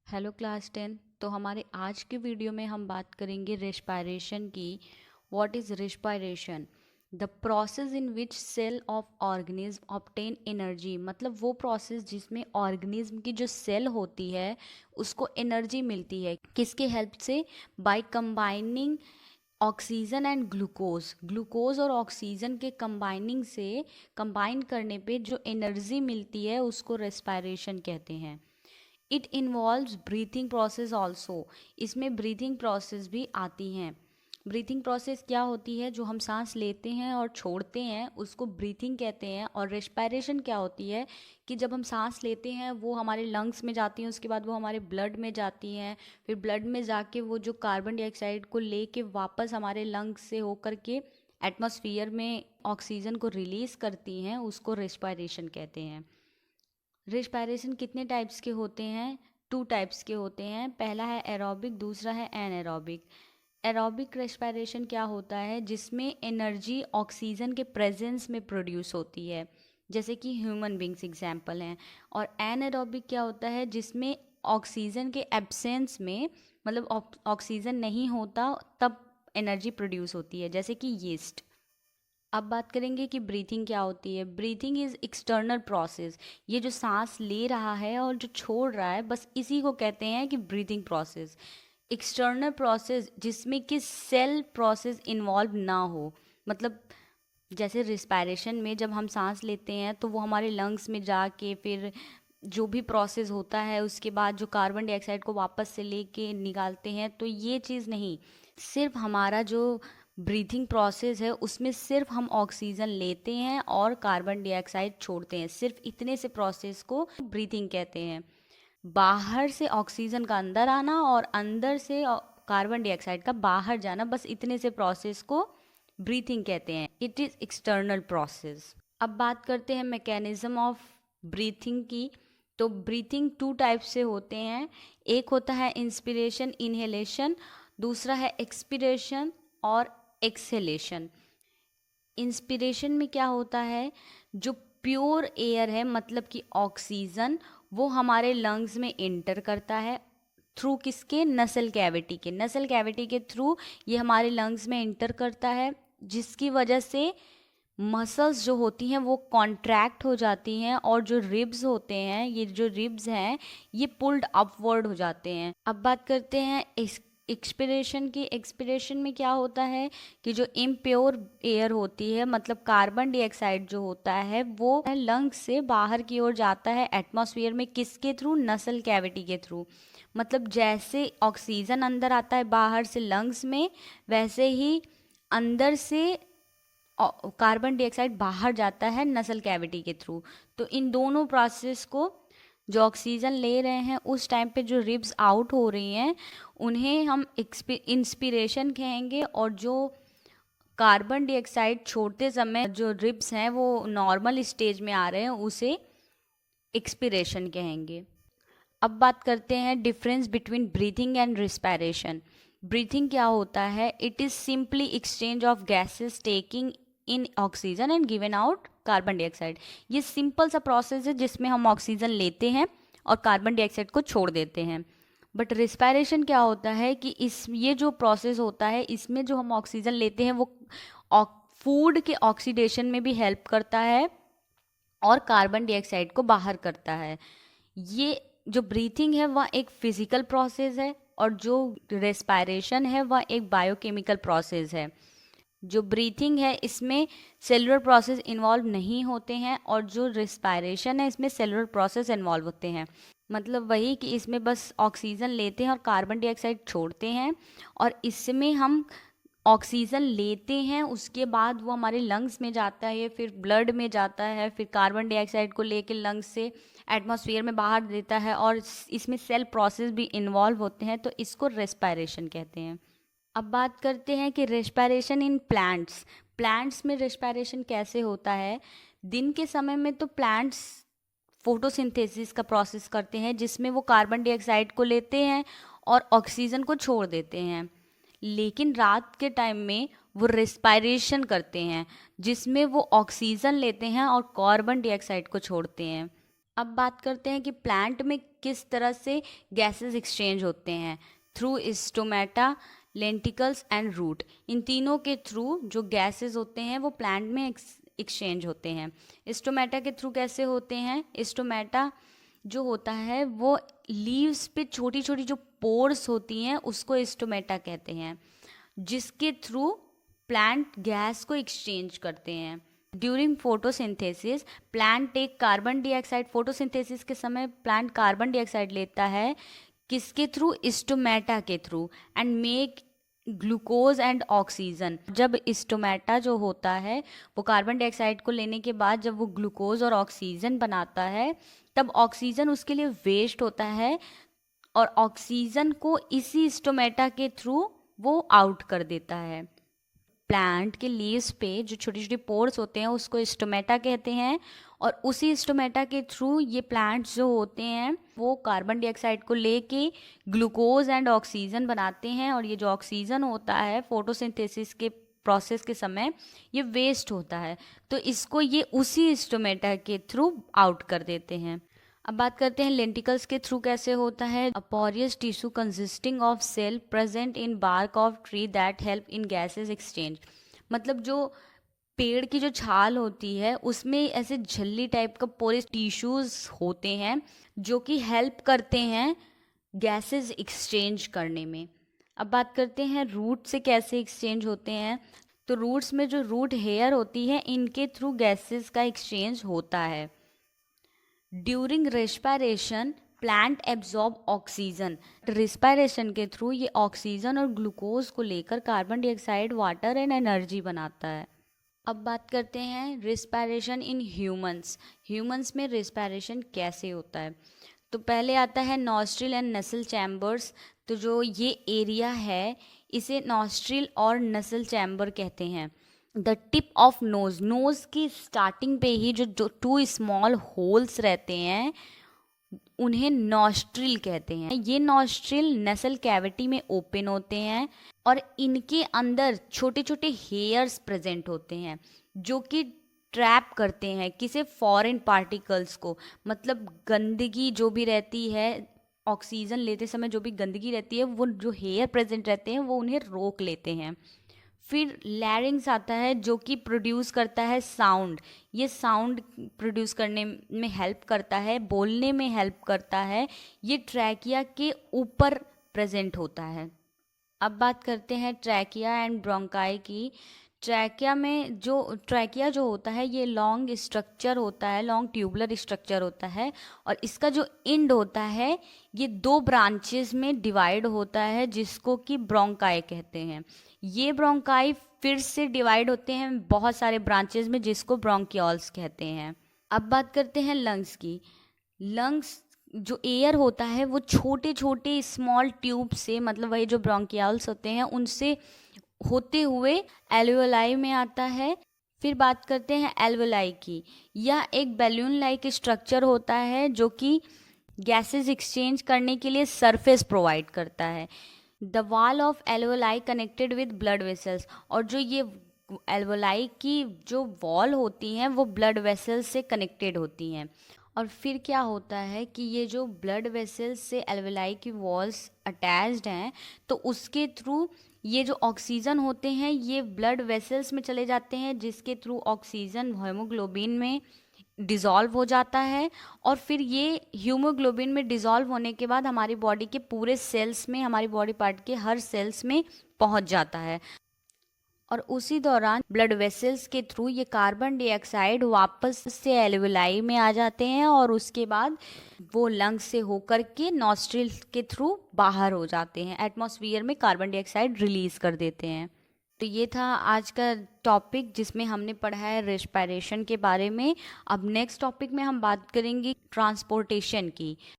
Hello class 10। तो हमारे आज के वीडियो में हम बात करेंगे रेस्पायरेशन की। What is respiration? The process in which cell of organism obtain energy. मतलब वो प्रोसेस जिसमें ऑर्गेनिज्म की जो सेल होती है उसको एनर्जी मिलती है। किसके हेल्प से? By combining oxygen and glucose. Glucose और ऑक्सीजन के कंबाइनिंग से, कंबाइन करने पे जो एनर्जी मिलती है उसको रेस्पायरेशन कहते हैं। It involves breathing process also. इसमें ब्रीथिंग प्रोसेस भी आती हैं। ब्रीथिंग प्रोसेस क्या होती है? जो हम सांस लेते हैं और छोड़ते हैं उसको ब्रीथिंग कहते हैं। और रेस्पायरेशन क्या होती है कि जब हम सांस लेते हैं वो हमारे लंग्स में जाती हैं, उसके बाद वो हमारे ब्लड में जाती हैं, फिर ब्लड में जाके वो जो कार्बन डाइऑक्साइड को लेके वापस हमारे लंग्स से होकर के एटमॉस्फेयर में ऑक्सीजन को रिलीज़ करती हैं, उसको रेस्पायरेशन कहते हैं। रेस्पायरेशन कितने टाइप्स के होते हैं? 2 टाइप्स के होते हैं। पहला है एरोबिक, दूसरा है एनएरोबिक। एरोबिक रेस्पायरेशन क्या होता है? जिसमें एनर्जी ऑक्सीजन के प्रेजेंस में प्रोड्यूस होती है, जैसे कि ह्यूमन बींग्स एग्जाम्पल हैं। और एनएरोबिक क्या होता है? जिसमें ऑक्सीजन के एब्सेंस में, मतलब ऑक्सीजन नहीं होता तब एनर्जी प्रोड्यूस होती है, जैसे कि यीस्ट। अब बात करेंगे कि ब्रीथिंग क्या होती है। Breathing is external process. ये जो सांस ले रहा है और जो छोड़ रहा है, बस इसी को कहते हैं कि ब्रीथिंग प्रोसेस। एक्सटर्नल प्रोसेस जिसमें कि सेल प्रोसेस इन्वॉल्व ना हो। मतलब जैसे रिस्पायरेशन में जब हम सांस लेते हैं तो वो हमारे लंग्स में जाके फिर जो भी प्रोसेस होता है उसके बाद जो कार्बन डाइऑक्साइड को वापस से लेके निकालते हैं, तो ये चीज़ नहीं। सिर्फ हमारा जो ब्रीथिंग प्रोसेस है उसमें सिर्फ हम ऑक्सीजन लेते हैं और कार्बन डाइऑक्साइड छोड़ते हैं। सिर्फ इतने से प्रोसेस को ब्रीथिंग कहते हैं। बाहर से ऑक्सीजन का अंदर आना और अंदर से कार्बन डाइऑक्साइड का बाहर जाना, बस इतने से प्रोसेस को ब्रीथिंग कहते हैं। It is external process. अब बात करते हैं मैकेनिज्म ऑफ ब्रीथिंग की। तो ब्रीथिंग 2 टाइप से होते हैं। एक होता है इंस्पिरेशन, इनहेलेशन। दूसरा है एक्सपिरेशन और एक्सहेलेशन। इंस्पिरेशन में क्या होता है? जो प्योर एयर है, मतलब कि ऑक्सीजन, वो हमारे लंग्स में इंटर करता है थ्रू किसके? नसल कैविटी के। नसल कैविटी के थ्रू ये हमारे लंग्स में इंटर करता है, जिसकी वजह से मसल्स जो होती हैं वो कॉन्ट्रैक्ट हो जाती हैं और जो रिब्स होते हैं, ये जो रिब्स हैं ये पुल्ड अपवर्ड हो जाते हैं। अब बात करते हैं एक्सपिरेशन की। एक्सपिरेशन में क्या होता है कि जो इम्प्योर एयर होती है, मतलब कार्बन डाइऑक्साइड जो होता है, वो लंग्स से बाहर की ओर जाता है एटमॉस्फेयर में। किसके थ्रू? नसल कैविटी के थ्रू। मतलब जैसे ऑक्सीजन अंदर आता है बाहर से लंग्स में, वैसे ही अंदर से कार्बन डाइऑक्साइड बाहर जाता है नसल कैविटी के थ्रू। तो इन दोनों प्रोसेस को, जो ऑक्सीजन ले रहे हैं उस टाइम पे जो रिब्स आउट हो रही हैं, उन्हें हम इंस्पिरेशन कहेंगे। और जो कार्बन डाइऑक्साइड छोड़ते समय जो रिब्स हैं वो नॉर्मल स्टेज में आ रहे हैं, उसे एक्सपिरेशन कहेंगे। अब बात करते हैं difference between breathing and respiration. Breathing क्या होता है? It is simply exchange of gases taking in oxygen and given out carbon dioxide. ये सिंपल सा प्रोसेस है जिसमें हम ऑक्सीजन लेते हैं और कार्बन डाइऑक्साइड को छोड़ देते हैं। बट रिस्पायरेशन क्या होता है कि ये जो प्रोसेस होता है इसमें जो हम ऑक्सीजन लेते हैं वो फूड के ऑक्सीडेशन में भी हेल्प करता है और कार्बन डाइऑक्साइड को बाहर करता है। ये जो ब्रीथिंग है वह एक फिजिकल प्रोसेस है और जो रेस्पायरेशन है वह एक बायोकेमिकल प्रोसेस है। जो ब्रीथिंग है इसमें सेलुलर प्रोसेस इन्वॉल्व नहीं होते हैं और जो रेस्पायरेशन है इसमें सेलुलर प्रोसेस इन्वॉल्व होते हैं। मतलब वही कि इसमें बस ऑक्सीजन लेते हैं और कार्बन डाइऑक्साइड छोड़ते हैं, और इसमें हम ऑक्सीजन लेते हैं, उसके बाद वो हमारे लंग्स में जाता है, फिर ब्लड में जाता है, फिर कार्बन डाइऑक्साइड को लेके लंग्स से एटमॉस्फेयर में बाहर देता है, और इसमें सेल प्रोसेस भी इन्वॉल्व होते हैं, तो इसको रेस्पायरेशन कहते हैं। अब बात करते हैं कि रेस्पायरेशन इन प्लांट्स। प्लांट्स में रेस्पायरेशन कैसे होता है? दिन के समय में तो प्लांट्स फोटोसिंथेसिस का प्रोसेस करते हैं, जिसमें वो कार्बन डाइऑक्साइड को लेते हैं और ऑक्सीजन को छोड़ देते हैं। लेकिन रात के टाइम में वो रेस्पायरेशन करते हैं, जिसमें वो ऑक्सीजन लेते हैं और कार्बन डाइऑक्साइड को छोड़ते हैं। अब बात करते हैं कि प्लांट में किस तरह से गैसेस एक्सचेंज होते हैं। Through stomata, lenticels and root. इन तीनों के थ्रू जो गैसेस होते हैं वो प्लांट में एक्सचेंज होते हैं। स्टोमेटा के थ्रू कैसे होते हैं? स्टोमेटा जो होता है वो लीव्स पे छोटी छोटी जो पोर्स होती हैं उसको स्टोमेटा कहते हैं, जिसके थ्रू प्लांट गैस को एक्सचेंज करते हैं। During photosynthesis plant take carbon dioxide. Photosynthesis के समय प्लांट कार्बन डाइऑक्साइड लेता है, किसके थ्रू? स्टोमेटा के through, and make glucose and oxygen. जब स्टोमेटा जो होता है वो कार्बन डाइऑक्साइड को लेने के बाद जब वो ग्लूकोज और ऑक्सीजन बनाता है, तब ऑक्सीजन उसके लिए वेस्ट होता है और ऑक्सीजन को इसी स्टोमेटा के थ्रू वो आउट कर देता है। प्लांट के लीव्स पे जो छोटी छोटी पोर्स होते हैं उसको स्टोमेटा कहते हैं, और उसी स्टोमेटा के थ्रू ये प्लांट्स जो होते हैं वो कार्बन डाइऑक्साइड को लेके ग्लूकोज एंड ऑक्सीजन बनाते हैं, और ये जो ऑक्सीजन होता है फोटोसिंथेसिस के प्रोसेस के समय ये वेस्ट होता है, तो इसको ये उसी स्टोमेटा के थ्रू आउट कर देते हैं। अब बात करते हैं लेंटिकल्स के थ्रू कैसे होता है। A porous tissue consisting of cell present in bark of tree that help in gases exchange. मतलब जो पेड़ की जो छाल होती है उसमें ऐसे झिल्ली टाइप का पोरियस टिश्यूज होते हैं जो कि हेल्प करते हैं गैसेस एक्सचेंज करने में। अब बात करते हैं रूट से कैसे एक्सचेंज होते हैं। तो रूट्स में जो रूट हेयर होती है इनके थ्रू गैसेस का एक्सचेंज होता है। During respiration plant absorb oxygen. Respiration के थ्रू ये ऑक्सीजन और ग्लूकोज को लेकर carbon dioxide, water and energy बनाता है। अब बात करते हैं रिस्पायरेशन इन ह्यूमंस। ह्यूमंस में रिस्पायरेशन कैसे होता है। तो पहले आता है नॉस्ट्रिल एंड नसल चैम्बर्स। तो जो ये एरिया है इसे नॉस्ट्रिल और नसल चैम्बर कहते हैं। The tip of nose, nose की स्टार्टिंग पे ही जो टू स्मॉल होल्स रहते हैं उन्हें नॉस्ट्रिल कहते हैं। ये नॉस्ट्रिल नसल कैविटी में ओपन होते हैं और इनके अंदर छोटे छोटे हेयर्स प्रेजेंट होते हैं जो कि ट्रैप करते हैं किसे? फॉरेन पार्टिकल्स को। मतलब गंदगी जो भी रहती है, ऑक्सीजन लेते समय जो भी गंदगी रहती है वो जो हेयर प्रेजेंट रहते हैं वो उन्हें रोक लेते हैं। फिर लैरिंग्स आता है जो कि प्रोड्यूस करता है साउंड। ये साउंड प्रोड्यूस करने में हेल्प करता है, बोलने में हेल्प करता है। ये ट्रैकिया के ऊपर प्रेजेंट होता है। अब बात करते हैं ट्रैकिया एंड ब्रोंकाई की। ट्रैकिया जो होता है ये लॉन्ग स्ट्रक्चर होता है, लॉन्ग ट्यूबुलर स्ट्रक्चर होता है, और इसका जो एंड होता है ये दो ब्रांचेस में डिवाइड होता है जिसको कि ब्रोंकाई कहते हैं। ये ब्रोंकाई फिर से डिवाइड होते हैं बहुत सारे ब्रांचेस में जिसको ब्रोंकियोल्स कहते हैं। अब बात करते हैं लंग्स की। लंग्स जो एयर होता है वो छोटे छोटे स्मॉल ट्यूब से, मतलब वही जो ब्रोंकियोल्स होते हैं उनसे होते हुए एल्वेलाई में आता है। फिर बात करते हैं एल्वेलाई की। यह एक बैलून लाइक स्ट्रक्चर होता है जो कि गैसेस एक्सचेंज करने के लिए सरफेस प्रोवाइड करता है। The wall of alveoli connected with blood vessels. और जो ये एल्वेलाई की जो वॉल होती हैं वो ब्लड वेसल्स से कनेक्टेड होती हैं। और फिर क्या होता है कि ये जो ब्लड वेसल्स से एल्वेलाई की वॉल्स अटैच्ड हैं तो उसके थ्रू ये जो ऑक्सीजन होते हैं ये ब्लड वेसल्स में चले जाते हैं, जिसके थ्रू ऑक्सीजन हीमोग्लोबिन में डिज़ोल्व हो जाता है। और फिर ये हीमोग्लोबिन में डिज़ोल्व होने के बाद हमारी बॉडी के पूरे सेल्स में, हमारी बॉडी पार्ट के हर सेल्स में पहुंच जाता है। और उसी दौरान ब्लड वेसल्स के थ्रू ये कार्बन डाइऑक्साइड वापस से एल्वेलाई में आ जाते हैं और उसके बाद वो लंग्स से होकर के नॉस्ट्रिल्स के थ्रू बाहर हो जाते हैं, एटमॉस्फेयर में कार्बन डाइऑक्साइड रिलीज कर देते हैं। तो ये था आज का टॉपिक जिसमें हमने पढ़ा है रेस्पिरेशन के बारे में। अब नेक्स्ट टॉपिक में हम बात करेंगे ट्रांसपोर्टेशन की।